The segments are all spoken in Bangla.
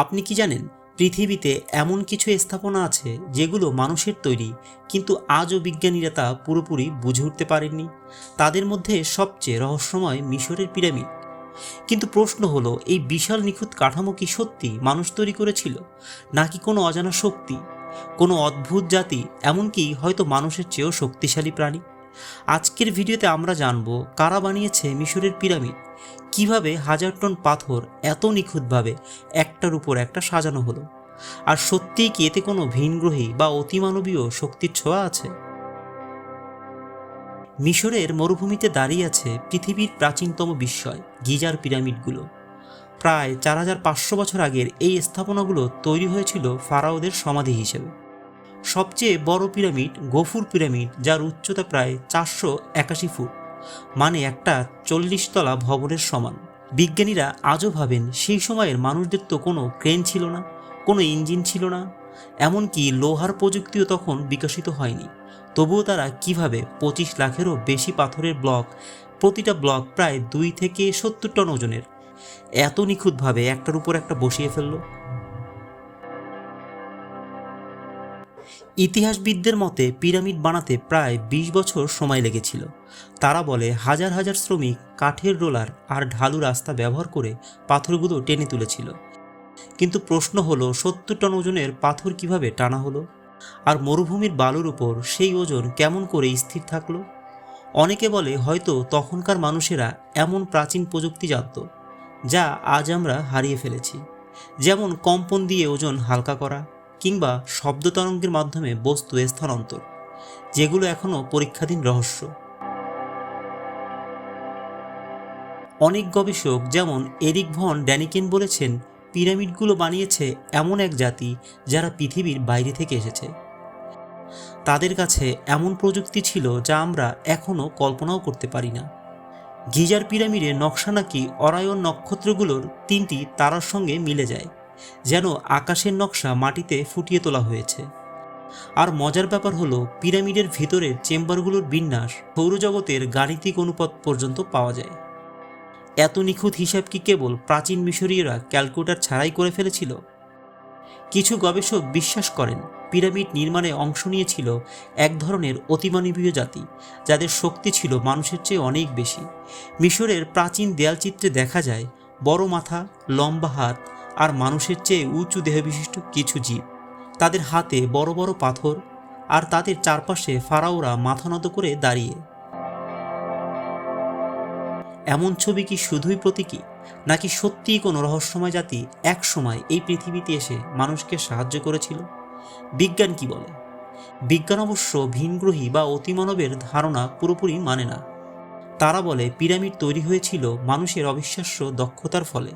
আপনি কি জানেন, পৃথিবীতে এমন কিছু স্থাপনা আছে যেগুলো মানুষের তৈরি, কিন্তু আজও বিজ্ঞানীরা তা পুরোপুরি বুঝে উঠতে পারেননি। তাদের মধ্যে সবচেয়ে রহস্যময় মিশরের পিরামিড। কিন্তু প্রশ্ন হলো, এই বিশাল নিখুঁত কাঠামো কি সত্যি মানুষ তৈরি করেছিল, নাকি কোনো অজানা শক্তি, কোনো অদ্ভুত জাতি, এমনকি হয়তো মানুষের চেয়েও শক্তিশালী প্রাণী? আজকের ভিডিওতে আমরা জানব কারা বানিয়েছে মিশরের পিরামিড, কিভাবে হাজার টন পাথর এত নিখুঁতভাবে একটার উপর একটা সাজানো হলো, আর সত্যিই কি এতে কোনো ভিনগ্রহী বা অতিমানবীয় শক্তির ছোঁয়া আছে? মিশরের মরুভূমিতে দাঁড়িয়ে আছে পৃথিবীর প্রাচীনতম বিস্ময় গিজার পিরামিডগুলো। প্রায় 4500 বছর আগের এই স্থাপনাগুলো তৈরি হয়েছিল ফারাওদের সমাধি হিসেবে। সবচেয়ে বড় পিরামিড গফুর পিরামিড, যার উচ্চতা প্রায় 481 ফুট, মানে একটা 40 তলা ভবনের সমান। বিজ্ঞানীরা আজও ভাবেন সেই সময়ের মানুষদের তো কোনো ক্রেন ছিল না, কোনো ইঞ্জিন ছিল না, এমনকি লোহার প্রযুক্তিও তখন বিকশিত হয়নি। তবুও তারা কিভাবে 25 লাখেরও বেশি পাথরের ব্লক, প্রতিটা ব্লক প্রায় 2 থেকে 70 টন ওজনের, এত নিখুঁতভাবে একটার উপর একটা বসিয়ে ফেলল? ইতিহাসবিদদের মতে পিরামিড বানাতে প্রায় 20 বছর সময় লেগেছিল। তারা বলে হাজার হাজার শ্রমিক কাঠের রোলার আর ঢালু রাস্তা ব্যবহার করে পাথরগুলো টেনে তুলেছিল। কিন্তু প্রশ্ন হলো, 70 টন ওজনের পাথর কিভাবে টানা হলো? আর মরুভূমির বালুর উপর সেই ওজন কেমন করে স্থির থাকলো? অনেকে বলে হয়তো তখনকার মানুষেরা এমন প্রাচীন প্রযুক্তি জানত যা আজ আমরা হারিয়ে ফেলেছি, যেমন কম্পন দিয়ে ওজন হালকা করা কিংবা শব্দ তরঙ্গের মাধ্যমে বস্তু স্থানান্তর, যেগুলো এখনও পরীক্ষাধীন রহস্য। অনেক গবেষক যেমন এরিক ভন ড্যানিকেন বলেছেন, পিরামিডগুলো বানিয়েছে এমন এক জাতি যারা পৃথিবীর বাইরে থেকে এসেছে। তাদের কাছে এমন প্রযুক্তি ছিল যা আমরা এখনও কল্পনাও করতে পারি না। গিজার পিরামিডের নকশা নাকি অরায়ন নক্ষত্রগুলোর 3টি তারার সঙ্গে মিলে যায়, যেন আকাশের নকশা মাটিতে ফুটিয়ে তোলা হয়েছে। আর মজার ব্যাপার হলো, পিরামিডের ভিতরের চেম্বারগুলোর বিন্যাস সৌরজগতের গাণিতিক অনুপাত পর্যন্ত পাওয়া যায়। এত নিখুঁত হিসাব কি কেবল প্রাচীন মিশরীয়রা ক্যালকুলেটর ছাড়াই করে ফেলেছিল? কিছু গবেষক বিশ্বাস করেন পিরামিড নির্মাণে অংশ নিয়েছিল এক ধরনের অতিমানবীয় জাতি, যাদের শক্তি ছিল মানুষের চেয়ে অনেক বেশি। মিশরের প্রাচীন দেয়ালচিত্রে দেখা যায় বড় মাথা, লম্বা হাত আর মানুষের চেয়ে উঁচু দেহবিশিষ্ট কিছু জীব। তাদের হাতে বড় বড় পাথর, আর তাদের চারপাশে ফারাওরা মাথা নত করে দাঁড়িয়ে। এমন ছবি কি শুধুই প্রতীকী, নাকি সত্যিই কোনো রহস্যময় জাতি এক সময় এই পৃথিবীতে এসে মানুষকে সাহায্য করেছিল? বিজ্ঞান কি বলে? বিজ্ঞান অবশ্য ভিনগ্রহী বা অতিমানবের ধারণা পুরোপুরি মানে না। তারা বলে পিরামিড তৈরি হয়েছিল মানুষের অবিশ্বাস্য দক্ষতার ফলে।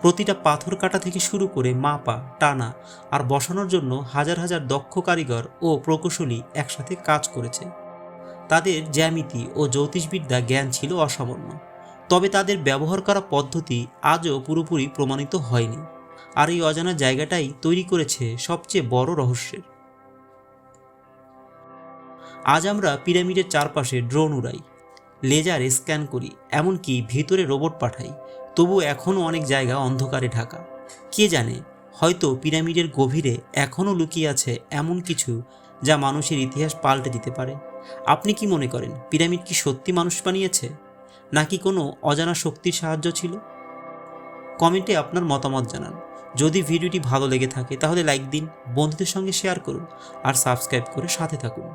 প্রতিটা পাথর কাটা থেকে শুরু করে মাপা, টানা আর বসানোর জন্য হাজার হাজার দক্ষ কারিগর ও প্রকৌশলী একসাথে কাজ করেছে। তাদের জ্যামিতি ও জ্যোতিষবিদ্যা জ্ঞান ছিল অসামান্য, তবে তাদের ব্যবহার করা পদ্ধতি আজও পুরোপুরি প্রমাণিত হয়নি। আর এই অজানা জায়গাটাই তৈরি করেছে সবচেয়ে বড় রহস্যের। আজ আমরা পিরামিডের চারপাশে ড্রোন উড়াই, লেজার স্ক্যান করি, এমনকি ভিতরে রোবট পাঠাই, তবু এখনও অনেক জায়গা অন্ধকারে ঢাকা। কে জানে, হয়তো পিরামিডের গভীরে এখনও লুকিয়ে আছে এমন কিছু যা মানুষের ইতিহাস পাল্টে দিতে পারে। আপনি কি মনে করেন, পিরামিড কি সত্যি মানুষ বানিয়েছে, নাকি কোনো অজানা শক্তির সাহায্য ছিল? কমেন্টে আপনার মতামত জানান। যদি ভিডিওটি ভালো লেগে থাকে তাহলে লাইক দিন, বন্ধুদের সঙ্গে শেয়ার করুন আর সাবস্ক্রাইব করে সাথে থাকুন।